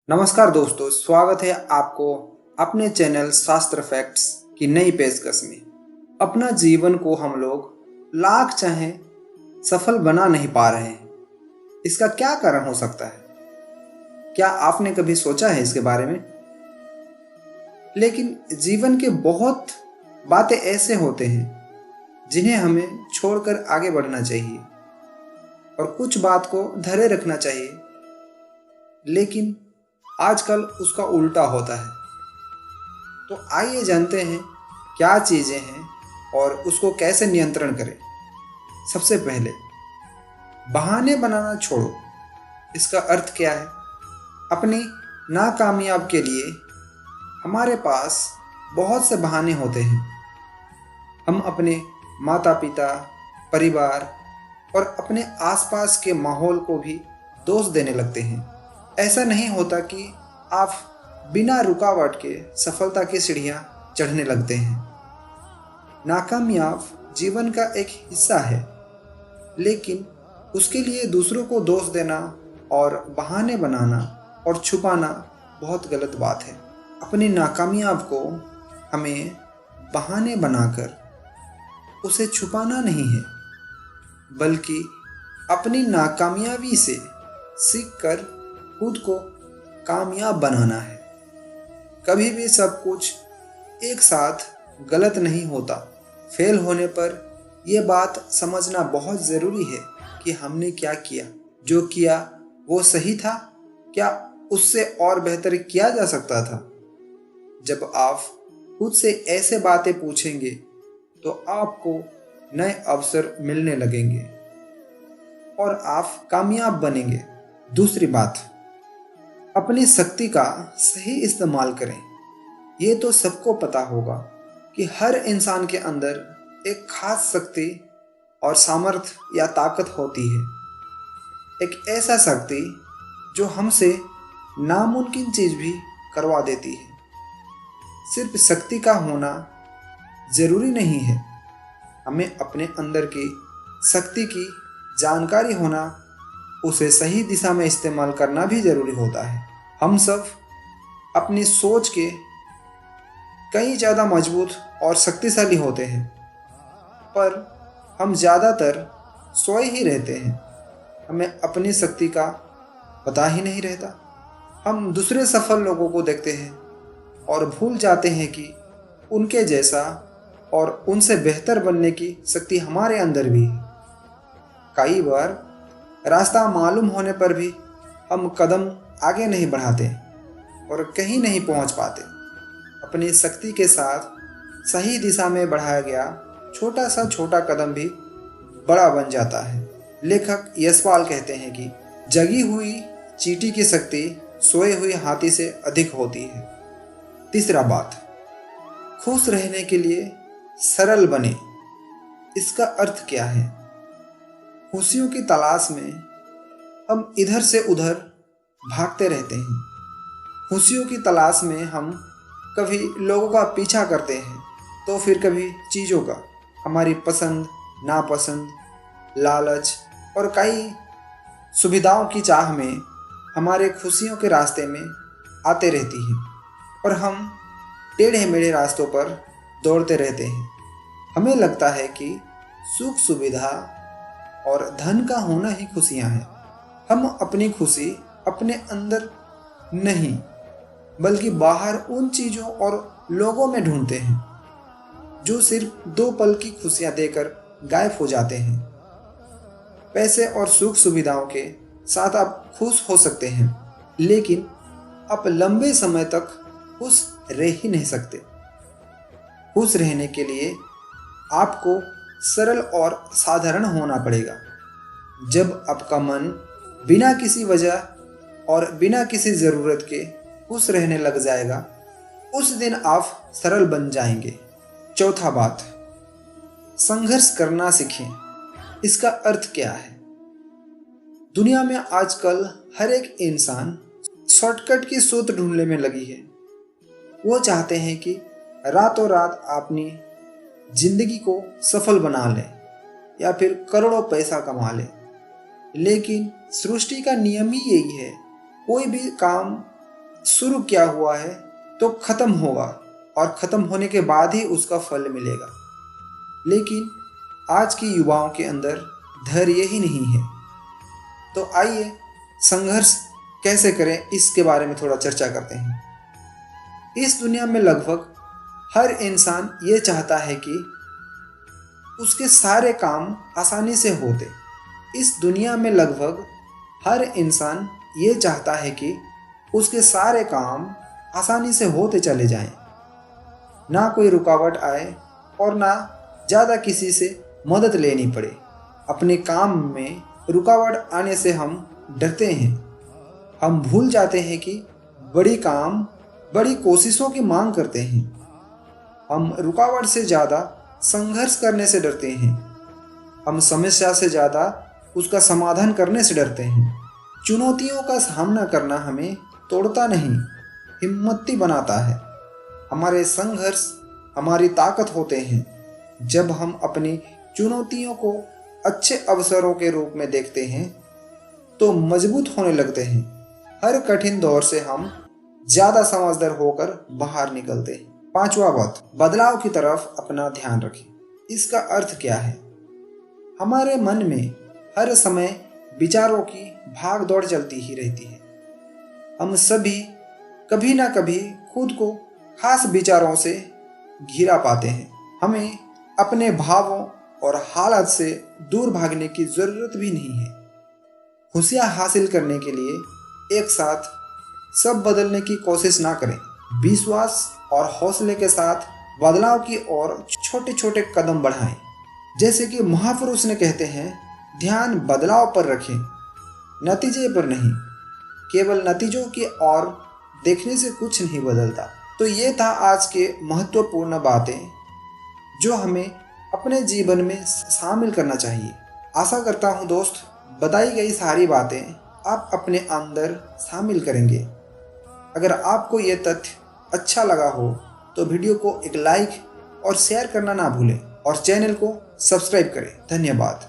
नमस्कार दोस्तों, स्वागत है आपको अपने चैनल शास्त्र फैक्ट्स की नई पेशकश में। अपना जीवन को हम लोग लाख चाहें सफल बना नहीं पा रहे हैं। इसका क्या कारण हो सकता है? क्या आपने कभी सोचा है इसके बारे में? लेकिन जीवन के बहुत बातें ऐसे होते हैं जिन्हें हमें छोड़कर आगे बढ़ना चाहिए और कुछ बात को धरे रखना चाहिए, लेकिन आजकल उसका उल्टा होता है। तो आइए जानते हैं क्या चीज़ें हैं और उसको कैसे नियंत्रण करें। सबसे पहले, बहाने बनाना छोड़ो। इसका अर्थ क्या है? अपनी नाकामयाब के लिए हमारे पास बहुत से बहाने होते हैं। हम अपने माता पिता, परिवार और अपने आसपास के माहौल को भी दोष देने लगते हैं। ऐसा नहीं होता कि आप बिना रुकावट के सफलता की सीढ़ियां चढ़ने लगते हैं। नाकामयाब जीवन का एक हिस्सा है, लेकिन उसके लिए दूसरों को दोष देना और बहाने बनाना और छुपाना बहुत गलत बात है। अपनी नाकामयाब को हमें बहाने बनाकर उसे छुपाना नहीं है, बल्कि अपनी नाकामयाबी से सीखकर खुद को कामयाब बनाना है। कभी भी सब कुछ एक साथ गलत नहीं होता। फेल होने पर यह बात समझना बहुत ज़रूरी है कि हमने क्या किया। जो किया वो सही था? क्या उससे और बेहतर किया जा सकता था? जब आप खुद से ऐसे बातें पूछेंगे तो आपको नए अवसर मिलने लगेंगे और आप कामयाब बनेंगे। दूसरी बात, अपनी शक्ति का सही इस्तेमाल करें। ये तो सबको पता होगा कि हर इंसान के अंदर एक खास शक्ति और सामर्थ्य या ताकत होती है। एक ऐसा शक्ति जो हमसे नामुमकिन चीज़ भी करवा देती है। सिर्फ शक्ति का होना ज़रूरी नहीं है, हमें अपने अंदर की शक्ति की जानकारी होना, उसे सही दिशा में इस्तेमाल करना भी ज़रूरी होता है। हम सब अपनी सोच के कई ज़्यादा मजबूत और शक्तिशाली होते हैं, पर हम ज़्यादातर सोए ही रहते हैं। हमें अपनी शक्ति का पता ही नहीं रहता। हम दूसरे सफल लोगों को देखते हैं और भूल जाते हैं कि उनके जैसा और उनसे बेहतर बनने की शक्ति हमारे अंदर भी है। कई बार रास्ता मालूम होने पर भी हम कदम आगे नहीं बढ़ाते और कहीं नहीं पहुंच पाते। अपनी शक्ति के साथ सही दिशा में बढ़ाया गया छोटा कदम भी बड़ा बन जाता है। लेखक यशपाल कहते हैं कि जगी हुई चींटी की शक्ति सोए हुए हाथी से अधिक होती है। तीसरा बात, खुश रहने के लिए सरल बने। इसका अर्थ क्या है? खुशियों की तलाश में हम इधर से उधर भागते रहते हैं। खुशियों की तलाश में हम कभी लोगों का पीछा करते हैं, तो फिर कभी चीज़ों का। हमारी पसंद, नापसंद, लालच और कई सुविधाओं की चाह में हमारे खुशियों के रास्ते में आते रहती है और हम टेढ़े मेढ़े रास्तों पर दौड़ते रहते हैं। हमें लगता है कि सुख सुविधा और धन का होना ही खुशियाँ हैं। हम अपनी खुशी अपने अंदर नहीं, बल्कि बाहर उन चीज़ों और लोगों में ढूंढते हैं जो सिर्फ 2 पल की खुशियाँ देकर गायब हो जाते हैं। पैसे और सुख सुविधाओं के साथ आप खुश हो सकते हैं, लेकिन आप लंबे समय तक खुश रह ही नहीं सकते। खुश रहने के लिए आपको सरल और साधारण होना पड़ेगा। जब आपका मन बिना किसी वजह और बिना किसी ज़रूरत के खुश रहने लग जाएगा, उस दिन आप सरल बन जाएंगे। चौथा बात, संघर्ष करना सीखें। इसका अर्थ क्या है? दुनिया में आजकल हर एक इंसान शॉर्टकट की सूत्र ढूंढने में लगी है। वो चाहते हैं कि रातों रात अपनी जिंदगी को सफल बना लें या फिर करोड़ों पैसा कमा लें। लेकिन सृष्टि का नियम ही यही है, कोई भी काम शुरू किया हुआ है तो खत्म होगा और खत्म होने के बाद ही उसका फल मिलेगा। लेकिन आज की युवाओं के अंदर धैर्य ही नहीं है। तो आइए संघर्ष कैसे करें इसके बारे में थोड़ा चर्चा करते हैं। इस दुनिया में लगभग हर इंसान ये चाहता है कि उसके सारे काम आसानी से होते। इस दुनिया में लगभग हर इंसान ये चाहता है कि उसके सारे काम आसानी से होते चले जाएं, ना कोई रुकावट आए और ना ज़्यादा किसी से मदद लेनी पड़े। अपने काम में रुकावट आने से हम डरते हैं। हम भूल जाते हैं कि बड़ी काम बड़ी कोशिशों की मांग करते हैं। हम रुकावट से ज़्यादा संघर्ष करने से डरते हैं। हम समस्या से ज़्यादा उसका समाधान करने से डरते हैं। चुनौतियों का सामना करना हमें तोड़ता नहीं, हिम्मती बनाता है। हमारे संघर्ष हमारी ताकत होते हैं। जब हम अपनी चुनौतियों को अच्छे अवसरों के रूप में देखते हैं तो मजबूत होने लगते हैं। हर कठिन दौर से हम ज़्यादा समझदार होकर बाहर निकलते हैं। पांचवा बात, बदलाव की तरफ अपना ध्यान रखें। इसका अर्थ क्या है? हमारे मन में हर समय विचारों की भाग दौड़ चलती ही रहती है। हम सभी कभी ना कभी खुद को खास विचारों से घिरा पाते हैं। हमें अपने भावों और हालात से दूर भागने की ज़रूरत भी नहीं है। खुशियाँ हासिल करने के लिए एक साथ सब बदलने की कोशिश ना करें। विश्वास और हौसले के साथ बदलाव की ओर छोटे छोटे कदम बढ़ाएं। जैसे कि महापुरुष ने कहते हैं, ध्यान बदलाव पर रखें, नतीजे पर नहीं। केवल नतीजों की ओर देखने से कुछ नहीं बदलता। तो ये था आज के महत्वपूर्ण बातें जो हमें अपने जीवन में शामिल करना चाहिए। आशा करता हूँ दोस्त, बताई गई सारी बातें आप अपने अंदर शामिल करेंगे। अगर आपको ये तथ्य अच्छा लगा हो तो वीडियो को एक लाइक और शेयर करना ना भूलें और चैनल को सब्सक्राइब करें। धन्यवाद।